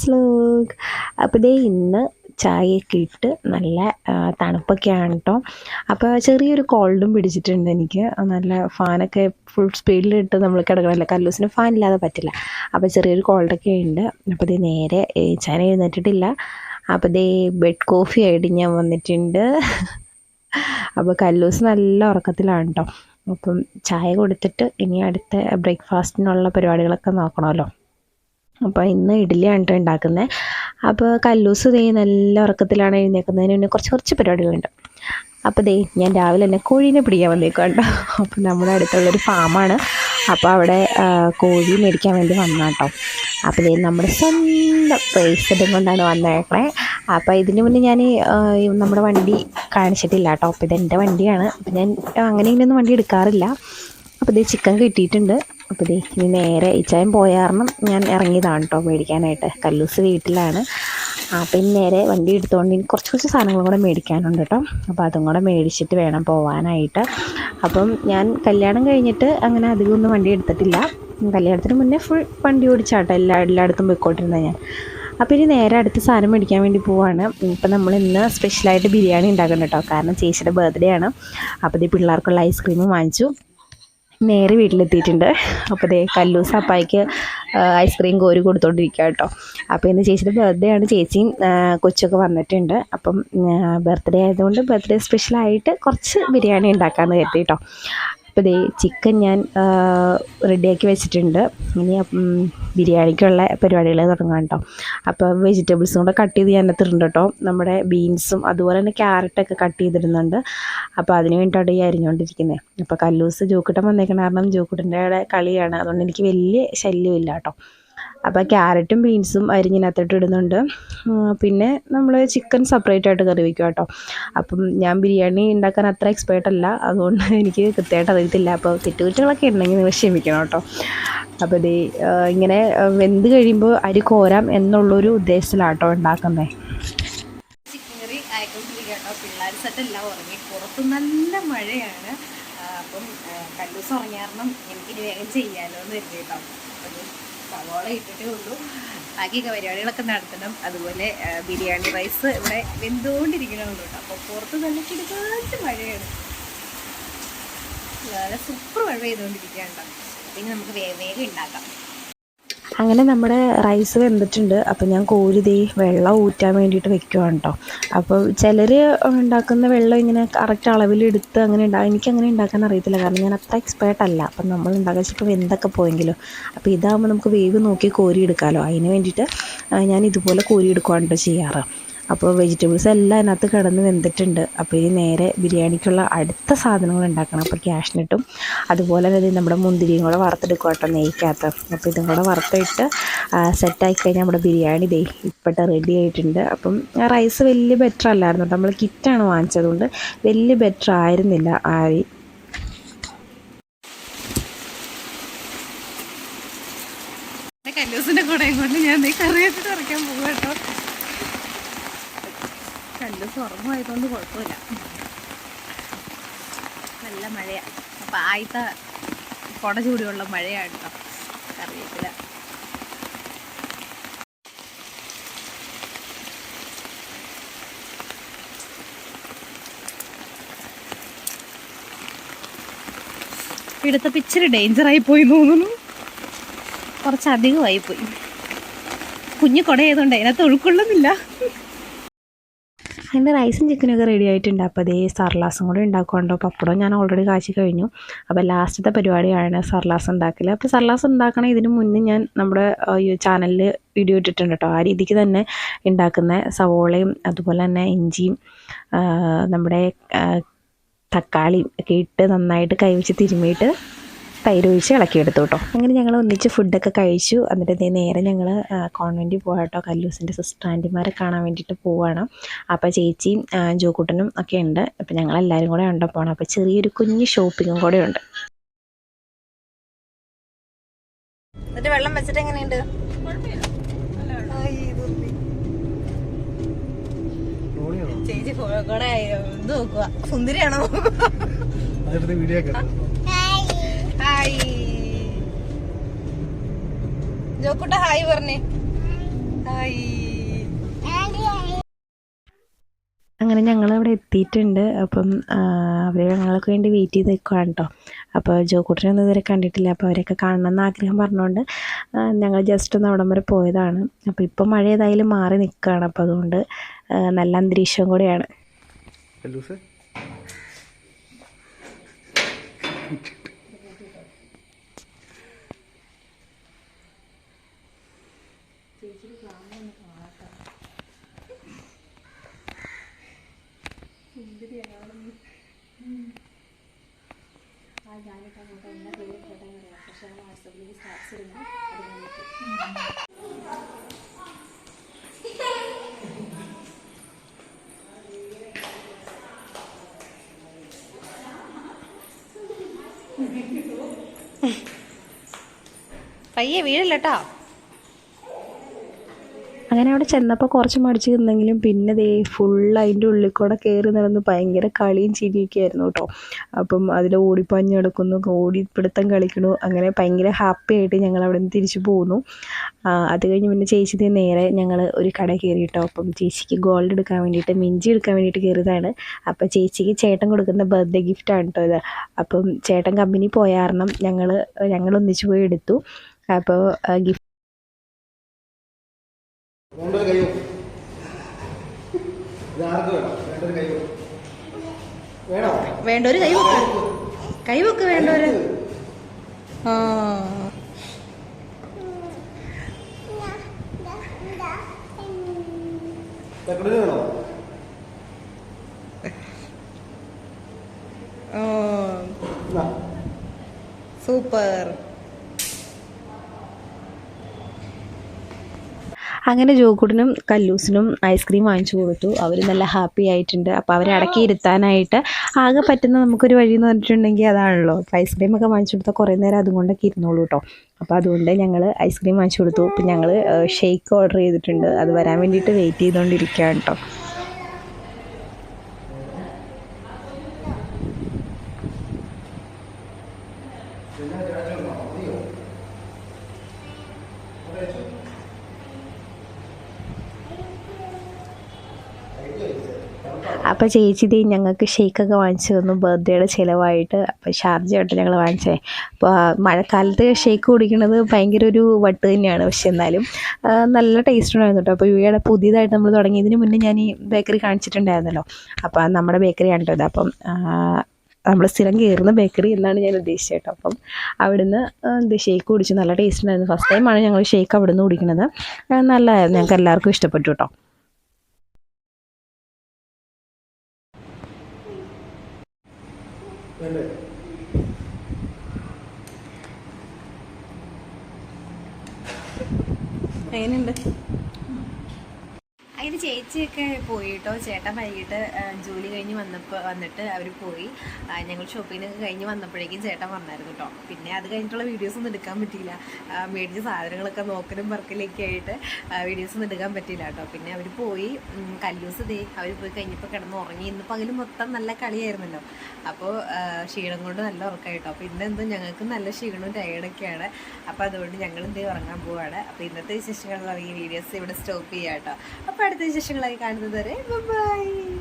Slog. അപ്പോൾ ദേ ഇന്ന് ചായയൊക്കെ ഇട്ട് നല്ല തണുപ്പൊക്കെയാണ് കേട്ടോ. അപ്പോൾ ചെറിയൊരു കോൾഡും പിടിച്ചിട്ടുണ്ട് എനിക്ക്. നല്ല ഫാനൊക്കെ ഫുൾ സ്പീഡിലിട്ട് നമ്മൾ കിടക്കണമല്ലോ, കല്ലൂസിന് ഫാൻ ഇല്ലാതെ പറ്റില്ല. അപ്പോൾ ചെറിയൊരു കോൾഡൊക്കെ ഉണ്ട്. അപ്പോൾ ദേ നേരെ ചായ എഴുന്നേറ്റിട്ടില്ല. അപ്പോൾ ദേ ബെഡ് കോഫി ആയിട്ട് ഞാൻ വന്നിട്ടുണ്ട്. അപ്പോൾ കല്ലൂസ് നല്ല ഉറക്കത്തിലാണ് കേട്ടോ. അപ്പം ചായ കൊടുത്തിട്ട് ഇനി അടുത്ത ബ്രേക്ക്ഫാസ്റ്റിനുള്ള പരിപാടികളൊക്കെ നോക്കണമല്ലോ. അപ്പോൾ ഇന്ന് ഇഡ്ഡലിയാണ് കേട്ടോ ഉണ്ടാക്കുന്നത്. അപ്പോൾ കല്ലൂസ് ദേ നല്ല ഉറക്കത്തിലാണ് എഴുന്നേൽക്കുന്നതിന് മുന്നേ കുറച്ച് പരിപാടികളുണ്ട്. അപ്പോൾ ദേ ഞാൻ രാവിലെ തന്നെ കോഴീനെ പിടിക്കാൻ വന്നേക്കാം കേട്ടോ. അപ്പോൾ നമ്മുടെ അടുത്തുള്ളൊരു ഫാമാണ്. അപ്പോൾ അവിടെ കോഴി മേടിക്കാൻ വേണ്ടി വന്നാട്ടോ. അപ്പോൾ ദേ നമ്മുടെ സ്വന്തം പൈസയും കൊണ്ടാണ് വന്നേക്കണേ. അപ്പോൾ ഇതിന് മുന്നേ ഞാൻ നമ്മുടെ വണ്ടി കാണിച്ചിട്ടില്ല കേട്ടോ. അപ്പോൾ ഇതെൻ്റെ വണ്ടിയാണ്. അപ്പോൾ ഞാൻ അങ്ങനെ ഇങ്ങനെയൊന്നും വണ്ടി എടുക്കാറില്ല. അപ്പോൾ ഇതേ ചിക്കൻ കിട്ടിയിട്ടുണ്ട്. അപ്പോൾ ഇതേ ഇനി നേരെ ഇച്ചായം പോയ കാരണം ഞാൻ ഇറങ്ങിയതാണ് കേട്ടോ മേടിക്കാനായിട്ട്. കല്ലൂസ് വീട്ടിലാണ്. പിന്നെ നേരെ വണ്ടി എടുത്തുകൊണ്ട് ഇനി കുറച്ച് സാധനങ്ങളും കൂടെ മേടിക്കാനുണ്ട് കേട്ടോ. അപ്പോൾ അതും കൂടെ മേടിച്ചിട്ട് വേണം പോകാനായിട്ട്. അപ്പം ഞാൻ കല്യാണം കഴിഞ്ഞിട്ട് അങ്ങനെ അധികം ഒന്നും വണ്ടി എടുത്തിട്ടില്ല. കല്യാണത്തിന് മുന്നേ ഫുൾ വണ്ടി ഓടിച്ചാട്ടോ എല്ലായിടത്തും പോയിക്കോട്ടിരുന്നത് ഞാൻ. അപ്പോൾ ഇനി നേരെ അടുത്ത സാധനം മേടിക്കാൻ വേണ്ടി പോവാണ്. ഇപ്പം നമ്മൾ ഇന്ന് സ്പെഷ്യലായിട്ട് ബിരിയാണി ഉണ്ടാക്കണം കേട്ടോ. കാരണം ചേച്ചിയുടെ ബർത്ത്ഡേ ആണ്. അപ്പോൾ ഈ പിള്ളേർക്കുള്ള ഐസ്ക്രീം വാങ്ങിച്ചു. നേരെ വീട്ടിലെത്തിയിട്ടുണ്ട്. അപ്പോൾ ദേ കല്ലൂസ് അപ്പായിക്ക് ഐസ്ക്രീം കോരി കൊടുത്തോണ്ടിരിക്കുക കേട്ടോ. അപ്പോൾ ഇന്ന് ചേച്ചിയുടെ ബർത്ത്ഡേ ആണ്. ചേച്ചിയും കൊച്ചൊക്കെ വന്നിട്ടുണ്ട്. അപ്പം ബർത്ത്ഡേ ആയതുകൊണ്ട് ബർത്ത്ഡേ സ്പെഷ്യലായിട്ട് കുറച്ച് ബിരിയാണി ഉണ്ടാക്കാമെന്ന് കരുതി കേട്ടോ. അപ്പോൾ ദേ ചിക്കൻ ഞാൻ റെഡിയാക്കി വെച്ചിട്ടുണ്ട്. ഇനി ബിരിയാണിക്കുള്ള പരിപാടികൾ തുടങ്ങാം കേട്ടോ. അപ്പോൾ വെജിറ്റബിൾസും കൂടെ കട്ട് ചെയ്ത് ഞാൻ ഇട്ടിട്ടുണ്ട് കേട്ടോ. നമ്മുടെ ബീൻസും അതുപോലെ തന്നെ ക്യാരറ്റൊക്കെ കട്ട് ചെയ്തിടുന്നുണ്ട്. അപ്പോൾ അതിന് വേണ്ടിയിട്ടാണ് ഈ അരിഞ്ഞുകൊണ്ടിരിക്കുന്നത്. അപ്പോൾ കല്ലൂസ് ജോക്കുട്ടൻ വന്നേക്കണ കാരണം ജോക്കുട്ടൻ്റെ കളിയാണ്. അതുകൊണ്ട് എനിക്ക് വലിയ ശല്യമില്ല കേട്ടോ. അപ്പോൾ ക്യാരറ്റും ബീൻസും അരിഞ്ഞിനകത്തോട്ട് ഇടുന്നുണ്ട്. പിന്നെ നമ്മൾ ചിക്കൻ സെപ്പറേറ്റ് ആയിട്ട് കറി വയ്ക്കും കേട്ടോ. അപ്പം ഞാൻ ബിരിയാണി ഉണ്ടാക്കാൻ അത്ര എക്സ്പേർട്ട് അല്ല. അതുകൊണ്ട് എനിക്ക് കൃത്യമായിട്ട് അറിയത്തില്ല. അപ്പോൾ തെറ്റുകുറ്റങ്ങളൊക്കെ ഉണ്ടെങ്കിൽ നിങ്ങൾ ക്ഷമിക്കണം കേട്ടോ. അപ്പോൾ ഇത് ഇങ്ങനെ വെന്ത് കഴിയുമ്പോൾ അരി കോരാം എന്നുള്ളൊരു ഉദ്ദേശത്തിലാട്ടോ ഉണ്ടാക്കുന്നത്. ചിക്കൻ കറി ആയിക്കൊണ്ടിരിക്കുക കേട്ടോ. പിള്ളേർ സെറ്റെല്ലാം ഉറങ്ങി. പുറത്ത് നല്ല മഴയാണ്. അപ്പം കല്ലൂസ് ഉറങ്ങിയ കാരണം എനിക്കിനി വേഗം ചെയ്യാമല്ലോ എന്ന് കരുതി കേട്ടോ. സവോള ഇട്ടിട്ടേ ഉള്ളൂ. ബാക്കിയൊക്കെ പരിപാടികളൊക്കെ നടത്തണം. അതുപോലെ ബിരിയാണി റൈസ് ഇവിടെ വെന്തുകൊണ്ടിരിക്കണമുള്ളൂ കേട്ടോ. അപ്പോൾ പുറത്ത് നല്ല കിടക്കാത്ത മഴയാണ്. വളരെ സൂപ്പർ മഴ പെയ്തുകൊണ്ടിരിക്കുകയാണ്. പിന്നെ നമുക്ക് വേഗം ഉണ്ടാക്കാം. അങ്ങനെ നമ്മുടെ റൈസ് വെന്തിട്ടുണ്ട്. അപ്പോൾ ഞാൻ കോരി ദേ വെള്ളം ഊറ്റാൻ വേണ്ടിയിട്ട് വെക്കുകയാണ് കേട്ടോ. അപ്പോൾ ചിലർ ഉണ്ടാക്കുന്ന വെള്ളം ഇങ്ങനെ കറക്റ്റ് അളവിലെടുത്ത് അങ്ങനെ എനിക്കങ്ങനെ ഉണ്ടാക്കാൻ അറിയത്തില്ല. കാരണം ഞാൻ അത്ര എക്സ്പേർട്ട് അല്ല. അപ്പം നമ്മൾ ഉണ്ടാക്കാൻ ചിലപ്പോൾ വെന്തൊക്കെ പോയെങ്കിലോ. അപ്പോൾ ഇതാകുമ്പോൾ നമുക്ക് വേവ് നോക്കി കോരി എടുക്കാമല്ലോ. അതിന് വേണ്ടിയിട്ട് ഞാൻ ഇതുപോലെ കോരി എടുക്കുകയാണ് കേട്ടോ ചെയ്യാറ്. അപ്പോൾ വെജിറ്റബിൾസ് എല്ലാം അതിനകത്ത് കിടന്ന് വെന്തിട്ടുണ്ട്. അപ്പോൾ ഈ നേരെ ബിരിയാണിക്കുള്ള അടുത്ത സാധനങ്ങൾ ഉണ്ടാക്കണം. അപ്പോൾ ക്യാഷ്നട്ടും അതുപോലെ തന്നെ നമ്മുടെ മുന്തിരിയും കൂടെ വറുത്തെടുക്കുക കേട്ടോ നെയ്ക്കകത്ത്. അപ്പോൾ ഇതും കൂടെ വറുത്തിട്ട് സെറ്റാക്കി കഴിഞ്ഞാൽ നമ്മുടെ ബിരിയാണി ദേ ഇപ്പോഴത്തെ റെഡി ആയിട്ടുണ്ട്. അപ്പം റൈസ് വലിയ ബെറ്റർ അല്ലായിരുന്നു. നമ്മൾ കിറ്റാണ് വാങ്ങിച്ചതുകൊണ്ട് വലിയ ബെറ്റർ ആയിരുന്നില്ല ആയി. കല്ലൂസിൻ്റെ കൂടെ കൊണ്ട് ഞാൻ കറി വെച്ചിട്ട് ഇറക്കാൻ പോകും കേട്ടോ. കല്ലൂസ് ഉറങ്ങുമായതുകൊണ്ട് കുഴപ്പമില്ല. നല്ല മഴയാണ്. അപ്പം ആദ്യത്തെ കുട ചൂടിയുള്ള മഴയാണ് കേട്ടോ. കറിവേപ്പില ഇവിടുത്തെ ഇച്ചിരി ഡേഞ്ചറായി പോയി തോന്നുന്നു. കുറച്ചധികമായിപ്പോയി. കുഞ്ഞു കുട ആയതുകൊണ്ട് അതിനകത്ത് ഒഴുക്കൊള്ളുന്നില്ല. അതിൻ്റെ റൈസും ചിക്കനൊക്കെ റെഡി ആയിട്ടുണ്ട്. അപ്പോൾ അതേ സർലാസും കൂടെ ഉണ്ടാക്കുന്നുണ്ടോ. പപ്പടം ഞാൻ ഓൾറെഡി കാച്ചി കഴിഞ്ഞു. അപ്പോൾ ലാസ്റ്റത്തെ പരിപാടിയാണ് സർലാസ് ഉണ്ടാക്കൽ. അപ്പോൾ സർലാസ് ഉണ്ടാക്കണ ഇതിന് മുന്നേ ഞാൻ നമ്മുടെ ചാനലിൽ വീഡിയോ ഇട്ടിട്ടുണ്ട് കേട്ടോ. ആ രീതിക്ക് തന്നെ ഉണ്ടാക്കുന്ന സവോളയും അതുപോലെ തന്നെ ഇഞ്ചിയും നമ്മുടെ തക്കാളിയും ഒക്കെ ഇട്ട് നന്നായിട്ട് കൈവച്ച് തിരുമ്മിയിട്ട് തൈര് ഒഴിച്ച് ഇളക്കിയെടുത്തു കേട്ടോ. അങ്ങനെ ഞങ്ങൾ ഒന്നിച്ച് ഫുഡൊക്കെ കഴിച്ചു. എന്നിട്ട് നേരെ ഞങ്ങൾ കോൺവെൻറ്റിൽ പോകാം കേട്ടോ. കല്ലൂസിൻ്റെ സിസ്റ്റർ ആൻറ്റിമാരെ കാണാൻ വേണ്ടിയിട്ട് പോവുകയാണ്. അപ്പോൾ ചേച്ചിയും ജോക്കുട്ടനും ഒക്കെ ഉണ്ട്. അപ്പോൾ ഞങ്ങളെല്ലാവരും കൂടെ ഉണ്ടോ പോകണം. അപ്പോൾ ചെറിയൊരു കുഞ്ഞ് ഷോപ്പിങ്ങും കൂടെ ഉണ്ട്. എന്നിട്ട് വെള്ളം വെച്ചിട്ട് എങ്ങനെയുണ്ട്? ചേച്ചി കൂടെ ഇത് നോക്കുക. സുന്ദരിയാണോ? ഹായ് ജോക്കുട്ട ഹായ് പറഞ്ഞേ. അങ്ങനെ ഞങ്ങളവിടെ എത്തിയിട്ടുണ്ട്. അപ്പം അവർ ഞങ്ങൾക്ക് വേണ്ടി വെയിറ്റ് ചെയ്ത് നിൽക്കുകയാണ് കേട്ടോ. അപ്പോൾ ജോക്കുട്ടനൊന്നും ഇതുവരെ കണ്ടിട്ടില്ല. അപ്പോൾ അവരൊക്കെ കാണണമെന്ന് ആഗ്രഹം പറഞ്ഞുകൊണ്ട് ഞങ്ങൾ ജസ്റ്റ് ഒന്ന് അവിടം വരെ പോയതാണ്. അപ്പോൾ ഇപ്പം മഴ ഏതായാലും മാറി നിൽക്കുകയാണ്. അപ്പോൾ അതുകൊണ്ട് നല്ല അന്തരീക്ഷം കൂടെയാണ്. പയ്യെ വീഴല്ലേട്ടാ. അങ്ങനെ അവിടെ ചെന്നപ്പോൾ കുറച്ച് മടിച്ച് നിന്നെങ്കിലും പിന്നെ ദേ ഫുൾ അതിൻ്റെ ഉള്ളിൽ കൂടെ കയറി നടന്ന് ഭയങ്കര കളിയും ചിരിയൊക്കെ ആയിരുന്നു കേട്ടോ. അപ്പം അതിൽ ഓടിപ്പാഞ്ഞ് നടക്കുന്നു, ഓടിപ്പിടുത്തം കളിക്കണു. അങ്ങനെ ഭയങ്കര ഹാപ്പി ആയിട്ട് ഞങ്ങൾ അവിടെ നിന്ന് തിരിച്ചു പോന്നു. അത് കഴിഞ്ഞ് പിന്നെ ചേച്ചി നേരെ ഞങ്ങൾ ഒരു കട കയറി കേട്ടോ. അപ്പം ചേച്ചിക്ക് ഗോൾഡ് എടുക്കാൻ വേണ്ടിയിട്ട്, മിഞ്ചി എടുക്കാൻ വേണ്ടിയിട്ട് കയറിയതാണ്. അപ്പം ചേച്ചിക്ക് ചേട്ടൻ കൊടുക്കുന്ന ബർത്ത്ഡേ ഗിഫ്റ്റാണ് കേട്ടോ ഇത്. അപ്പം ചേട്ടൻ കമ്പനി പോയ കാരണം ഞങ്ങൾ ഒന്നിച്ച് പോയി എടുത്തു. അപ്പോൾ ഗിഫ്റ്റ് വേണ്ടൊരു കൈവക്ക് വേണ്ടൊരു. സൂപ്പർ. അങ്ങനെ ജോക്കുട്ടിനും കല്ലൂസിനും ഐസ്ക്രീം വാങ്ങിച്ചു കൊടുത്തു. അവർ നല്ല ഹാപ്പി ആയിട്ടുണ്ട്. അപ്പോൾ അവരെ അടക്കി ഇരുത്താനായിട്ട് ആകെ പറ്റുന്ന നമുക്കൊരു വഴി എന്ന് പറഞ്ഞിട്ടുണ്ടെങ്കിൽ അതാണല്ലോ. അപ്പോൾ ഐസ്ക്രീമൊക്കെ വാങ്ങിച്ചു കൊടുത്താൽ കുറേ നേരം അതുകൊണ്ടൊക്കെ ഇരുന്നോളൂ കേട്ടോ. അപ്പോൾ അതുകൊണ്ട് ഞങ്ങൾ ഐസ്ക്രീം വാങ്ങിച്ചു കൊടുത്തു. അപ്പോൾ ഞങ്ങൾ ഷേക്ക് ഓർഡർ ചെയ്തിട്ടുണ്ട്. അത് വരാൻ വേണ്ടിയിട്ട് വെയിറ്റ് ചെയ്തുകൊണ്ടിരിക്കുകയാണ് കേട്ടോ. അപ്പോൾ ചേച്ചി ഞങ്ങൾക്ക് ഷേക്കൊക്കെ വാങ്ങിച്ചു തന്നു ബർത്ത്ഡേയുടെ ചിലവായിട്ട്. അപ്പോൾ ഷാർജ ആയിട്ട് ഞങ്ങൾ വാങ്ങിച്ചേ. അപ്പോൾ മഴക്കാലത്ത് ഷേക്ക് കുടിക്കുന്നത് ഭയങ്കര ഒരു വട്ട് തന്നെയാണ്. പക്ഷെ എന്നാലും നല്ല ടേസ്റ്റ് ഉണ്ടായിരുന്നു കേട്ടോ. അപ്പോൾ ഇവിടെ പുതിയതായിട്ട് നമ്മൾ തുടങ്ങിയതിന് മുന്നേ ഞാൻ ഈ ബേക്കറി കാണിച്ചിട്ടുണ്ടായിരുന്നല്ലോ. അപ്പോൾ നമ്മുടെ ബേക്കറിയാണ് കേട്ടോ ഇത്. അപ്പം നമ്മൾ സ്ഥിരം കയറുന്ന ബേക്കറി എന്നാണ് ഞാൻ ഉദ്ദേശിച്ചത് കേട്ടോ. അപ്പം അവിടുന്ന് ഷേക്ക് കുടിച്ചു. നല്ല ടേസ്റ്റ് ഉണ്ടായിരുന്നു. ഫസ്റ്റ് ടൈമാണ് ഞങ്ങൾ ഷേക്ക് അവിടുന്ന് കുടിക്കുന്നത്. നല്ലതായിരുന്നു. ഞങ്ങൾക്ക് എല്ലാവർക്കും ഇഷ്ടപ്പെട്ടു കേട്ടോ. എങ്ങനെയുണ്ട്? അതിന് ചേച്ചിയൊക്കെ പോയി കേട്ടോ. ചേട്ടൻ വൈകിട്ട് ജോലി കഴിഞ്ഞ് വന്നിട്ട് അവർ പോയി. ഞങ്ങൾ ഷോപ്പിങ്ങിനൊക്കെ കഴിഞ്ഞ് വന്നപ്പോഴേക്കും ചേട്ടൻ വന്നായിരുന്നു കേട്ടോ. പിന്നെ അത് കഴിഞ്ഞിട്ടുള്ള വീഡിയോസൊന്നും എടുക്കാൻ പറ്റിയില്ല. മേടിച്ച സാധനങ്ങളൊക്കെ നോക്കലും പറക്കലൊക്കെ ആയിട്ട് വീഡിയോസൊന്നും എടുക്കാൻ പറ്റിയില്ല കേട്ടോ. പിന്നെ അവർ പോയി. കല്ലൂസ് അവർ പോയി കഴിഞ്ഞപ്പോൾ കിടന്ന് ഉറങ്ങി. ഇന്ന് പകലും മൊത്തം നല്ല കളിയായിരുന്നല്ലോ. അപ്പോൾ ക്ഷീണം കൊണ്ട് നല്ല ഉറക്കമായിട്ടോ. അപ്പോൾ ഇന്നെന്തും ഞങ്ങൾക്ക് നല്ല ക്ഷീണവും ടയേർഡൊക്കെയാണ്. അപ്പോൾ അതുകൊണ്ട് ഞങ്ങൾ ഉറങ്ങാൻ പോവാണ്. അപ്പോൾ ഇന്നത്തെ വിശേഷങ്ങളുള്ള ഈ വീഡിയോസ് ഇവിടെ സ്റ്റോപ്പ് ചെയ്യാം കേട്ടോ. അപ്പോൾ അടുത്ത വിശേഷങ്ങളായി കാണുന്നത് വരെ ബൈ.